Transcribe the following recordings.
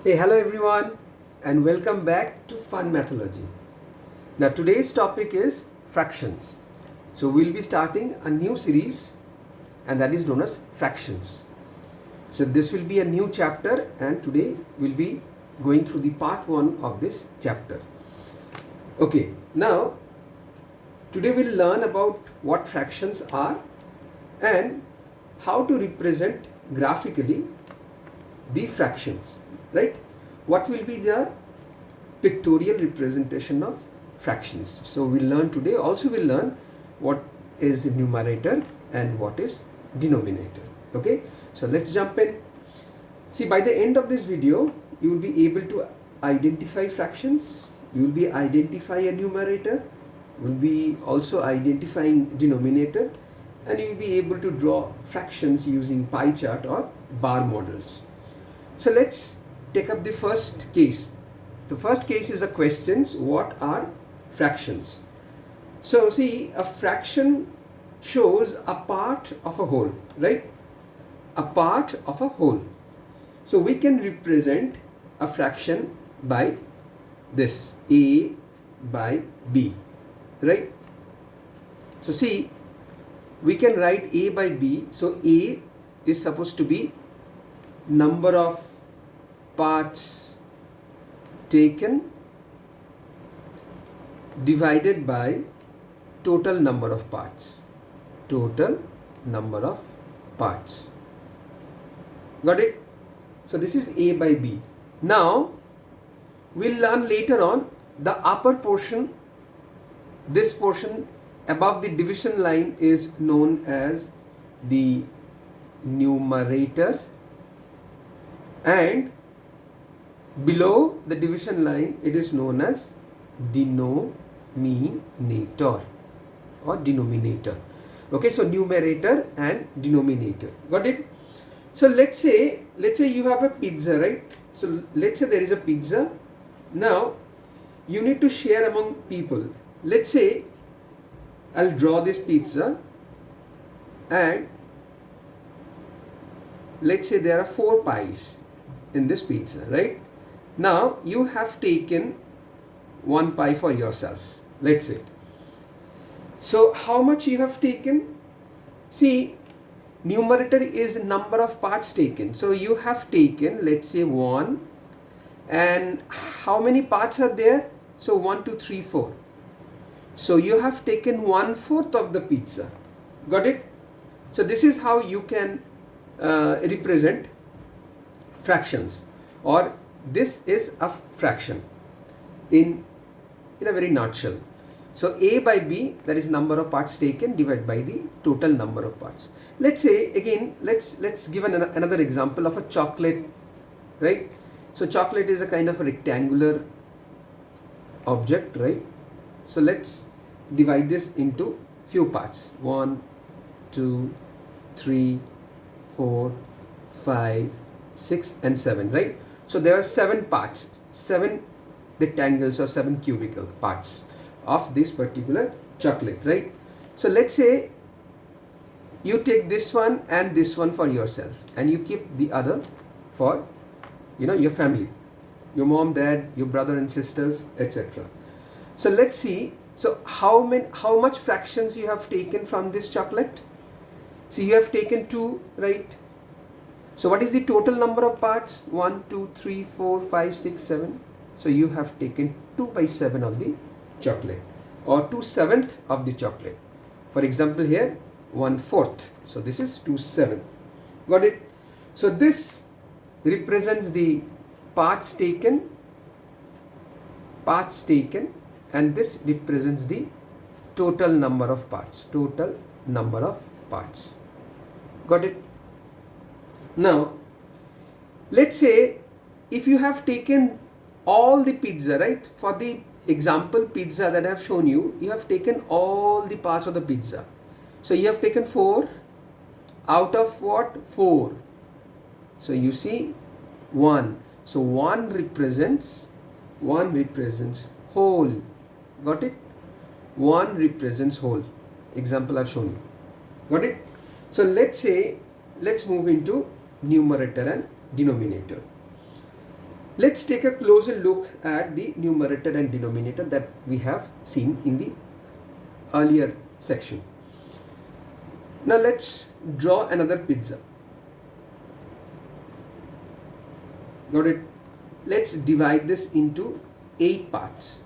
Hey, hello everyone, and welcome back to FunMathology. Now, today's topic is fractions. So, we'll be starting a new series, and that is known as fractions. So, this will be a new chapter, and today we'll be going through the part 1 of this chapter. Okay, now today we'll learn about what fractions are and how to represent graphically the fractions, right? What will be the pictorial representation of fractions? So we'll learn today. Also we'll learn what is numerator and what is denominator. Okay, so let's jump in. See, by the end of this video you will be able to identify fractions, you will be identify a numerator, will be also identifying denominator, and you will be able to draw fractions using pie chart or bar models. So let's take up the first case. The first case is a questions, what are fractions? So see, a fraction shows a part of a whole, right? A part of a whole. So we can represent a fraction by this, A by B, right? So see, we can write A by B. So A is supposed to be number of parts taken divided by total number of parts. Total number of parts. Got it? So this is A by B. Now we'll learn later on the upper portion. This portion above the division line is known as the numerator, and below the division line it is known as denominator or denominator. Okay, so numerator and denominator. Got it? So let's say you have a pizza, right? So let's say there is a pizza. Now you need to share among people. Let's say I'll draw this pizza, and let's say there are 4 pies in this pizza, right? Now you have taken 1 pie for yourself, let's say. So how much you have taken? See, numerator is number of parts taken. So you have taken, let's say 1, and how many parts are there? So 1, 2, 3, 4. So you have taken 1/4 of the pizza. Got it? So this is how you can represent fractions, or this is a fraction in a very nutshell. So A by B, that is number of parts taken divided by the total number of parts. Let's say again, let's give another example of a chocolate, right? So chocolate is a kind of a rectangular object, right? So let's divide this into few parts. 1, 2, 3, 4, 5, 6 and 7, right? So there are 7 parts, 7 rectangles or 7 cubical parts of this particular chocolate, right? So let's say you take this one and this one for yourself, and you keep the other for your family, your mom, dad, your brother and sisters, etc. So let's see. So how much fractions you have taken from this chocolate? See, you have taken 2, right? So what is the total number of parts? 1, 2, 3, 4, 5, 6, 7. So you have taken 2 by 7 of the chocolate, or 2/7 of the chocolate. For example, here 1/4. So this is 2/7. Got it? So this represents the parts taken, and this represents the total number of parts. Total number of parts. Got it? Now let's say if you have taken all the pizza, right? For the example pizza that I have shown you, you have taken all the parts of the pizza. So you have taken 4 out of what? 4. So you see 1. So 1 represents whole. Got it? 1 represents whole. Example I've shown you. Got it? So let's move into numerator and denominator. Let's take a closer look at the numerator and denominator that we have seen in the earlier section. Now let's draw another pizza. Got it? Let's divide this into 8 parts.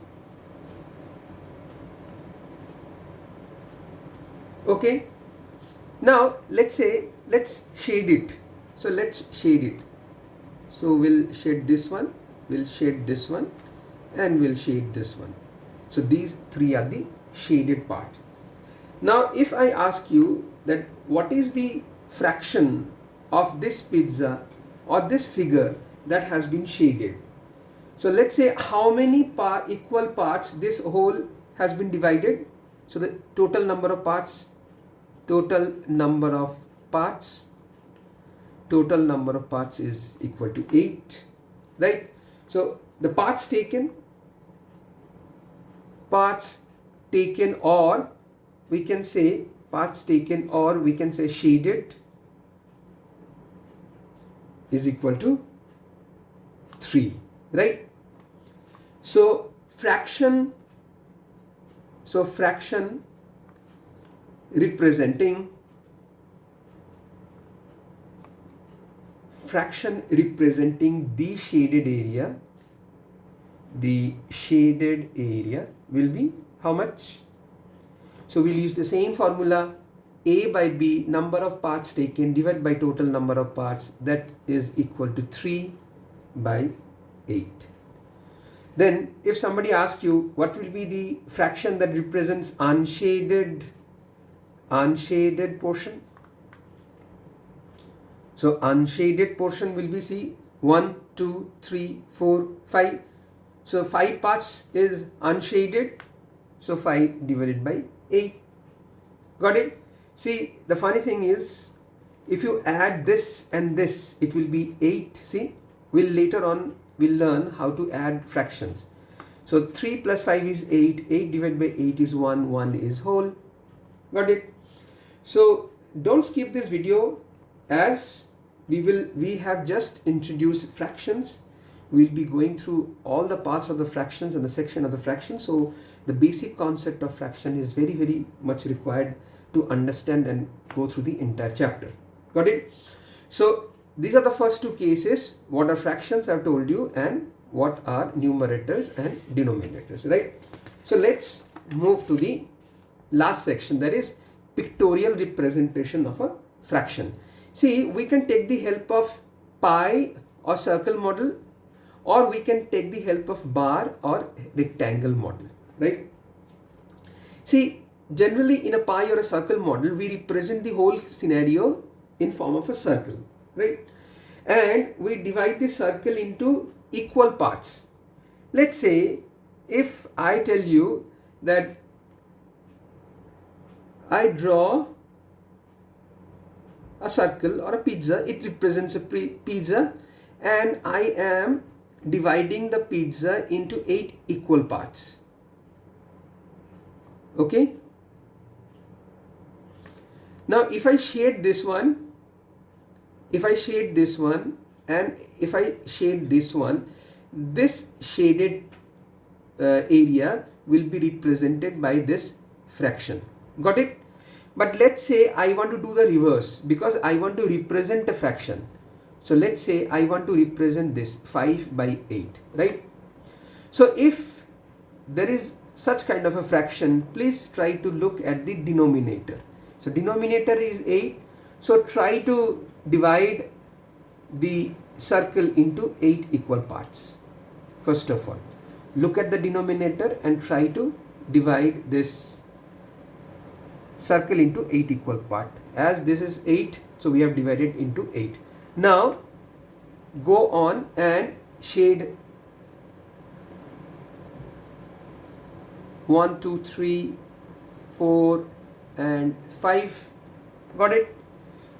Okay. Now let's shade it. So let's shade it. So we'll shade this one, we'll shade this one, and we'll shade this one. So these three are the shaded part. Now if I ask you that what is the fraction of this pizza or this figure that has been shaded. So let's say how many equal parts this whole has been divided. So the total number of parts is equal to 8, right? So the parts taken, or we can say shaded is equal to 3, right? So fraction representing the shaded area will be how much? So we'll use the same formula, A by B, number of parts taken divided by total number of parts, that is equal to 3 by 8. Then if somebody asks you what will be the fraction that represents unshaded portion. So unshaded portion will be, see, 1, 2, 3, 4, 5. So 5 parts is unshaded. So 5 divided by 8. Got it? See, the funny thing is, if you add this and this, it will be 8. See, later on we'll learn how to add fractions. So 3 plus 5 is 8. 8 divided by 8 is 1. 1 is whole. Got it? So don't skip this video, as we have just introduced fractions. We'll be going through all the parts of the fractions and the section of the fractions. So the basic concept of fraction is very, very much required to understand and go through the entire chapter. Got it? So these are the first two cases. What are fractions, I've told you, and what are numerators and denominators, right? So let's move to the last section, that is pictorial representation of a fraction. See, we can take the help of pie or circle model, or we can take the help of bar or rectangle model, right? See, generally in a pie or a circle model, we represent the whole scenario in form of a circle, right? And we divide the circle into equal parts. Let's say if I tell you that I draw a circle or a pizza, it represents a pizza, and I am dividing the pizza into 8 equal parts. Okay? Now if I shade this one, and if I shade this one, this shaded area will be represented by this fraction. Got it? But let's say I want to do the reverse, because I want to represent a fraction. So let's say I want to represent this 5 by 8, right? So if there is such kind of a fraction, please try to look at the denominator. So denominator is 8. So try to divide the circle into 8 equal parts. First of all, look at the denominator and try to divide this circle into 8 equal part. As this is 8, so we have divided into 8. Now go on and shade 1, 2, 3, 4 and 5. Got it?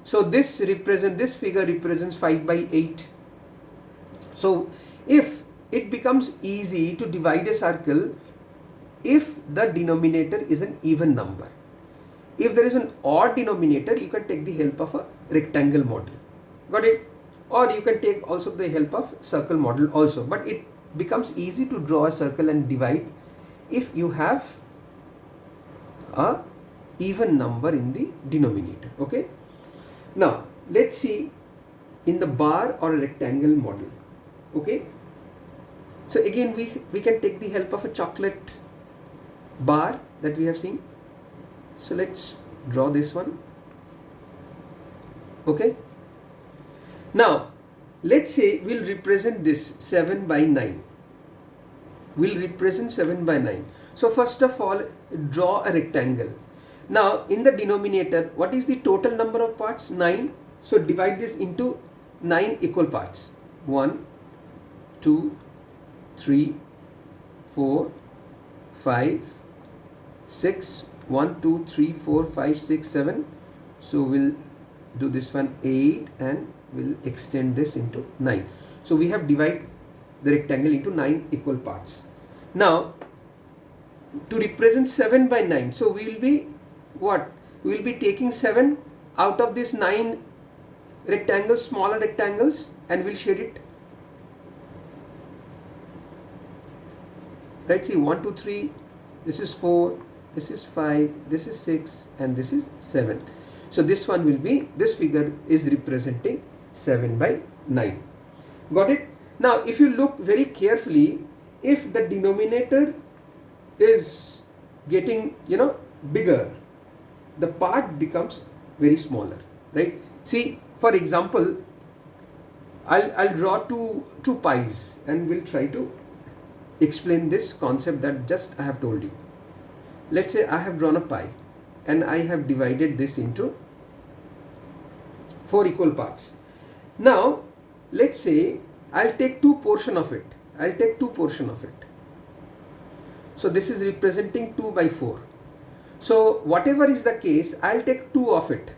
So this figure represents 5 by 8. So if it becomes easy to divide a circle if the denominator is an even number. If there is an odd denominator, you can take the help of a rectangle model. Got it? or you can take also the help of circle model also, but it becomes easy to draw a circle and divide if you have a even number in the denominator. Okay, now let's see in the bar or a rectangle model. Okay, so again we can take the help of a chocolate bar that we have seen. So let's draw this one. Okay, now let's say we'll represent this 7 by 9. We'll represent 7 by 9. So first of all, draw a rectangle. Now in the denominator, what is the total number of parts? 9. So divide this into 9 equal parts. 1, 2, 3, 4, 5, 6. 1, 2, 3, 4, 5, 6, 7. So we'll do this one 8 and we'll extend this into 9. So we have divided the rectangle into 9 equal parts. Now to represent 7 by 9, so we will be what? We will be taking 7 out of this 9 rectangles, smaller rectangles, and we'll shade it. Right, see 1, 2, 3, this is 4, this is 5, this is 6, and this is 7. So this one will be, this figure is representing 7 by 9. Got it? Now if you look very carefully, if the denominator is getting bigger, the part becomes very smaller, right? See, for example, I'll draw two pies and we'll try to explain this concept that just I have told you. Let's say I have drawn a pie and I have divided this into 4 equal parts. Now let's say I'll take 2 portion of it. So this is representing 2 by 4. So whatever is the case, I'll take 2 of it,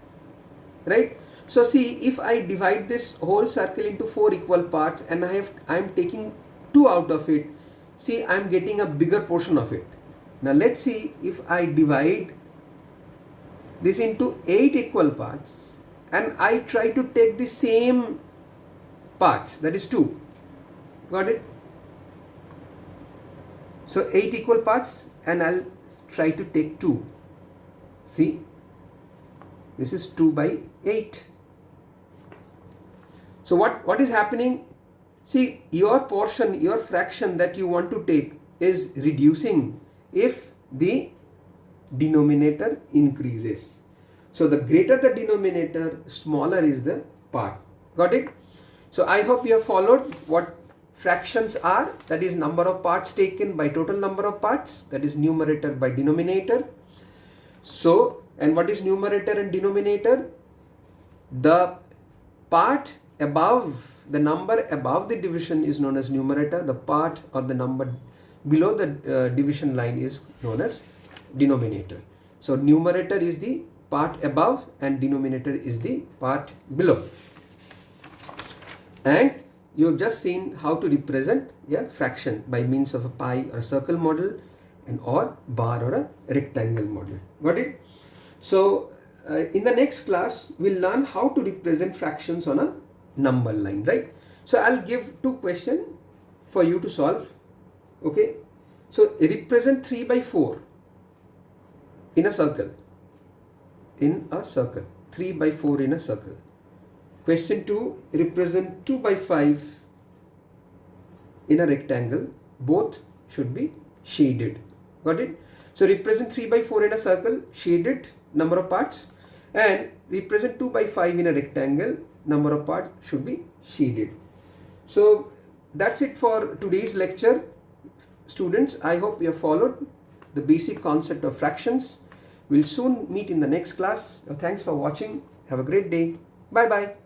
right? So see, if I divide this whole circle into 4 equal parts and I'm taking 2 out of it, see, I'm getting a bigger portion of it. Now let's see if I divide this into 8 equal parts and I try to take the same parts, that is 2. Got it? So 8 equal parts and I'll try to take 2. See, this is 2 by 8. So what is happening? See, your portion, your fraction that you want to take is reducing if the denominator increases. So the greater the denominator, smaller is the part. Got it? So I hope you have followed what fractions are, that is number of parts taken by total number of parts, that is numerator by denominator. So, and what is numerator and denominator? The part above, the number above the division is known as numerator. The part or the number below the division line is known as denominator. So numerator is the part above and denominator is the part below. And you have just seen how to represent a fraction by means of a pie or a circle model and or bar or a rectangle model. Got it? So in the next class we'll learn how to represent fractions on a number line, right? So I'll give 2 questions for you to solve. Okay, so represent 3 by 4 in a circle. 3 by 4 in a circle. Question 2, represent 2 by 5 in a rectangle. Both should be shaded. Got it? So represent 3 by 4 in a circle, shaded number of parts, and represent 2 by 5 in a rectangle, number of parts should be shaded. So that's it for today's lecture. Students, I hope you have followed the basic concept of fractions. We'll soon meet in the next class. Thanks for watching. Have a great day. Bye bye.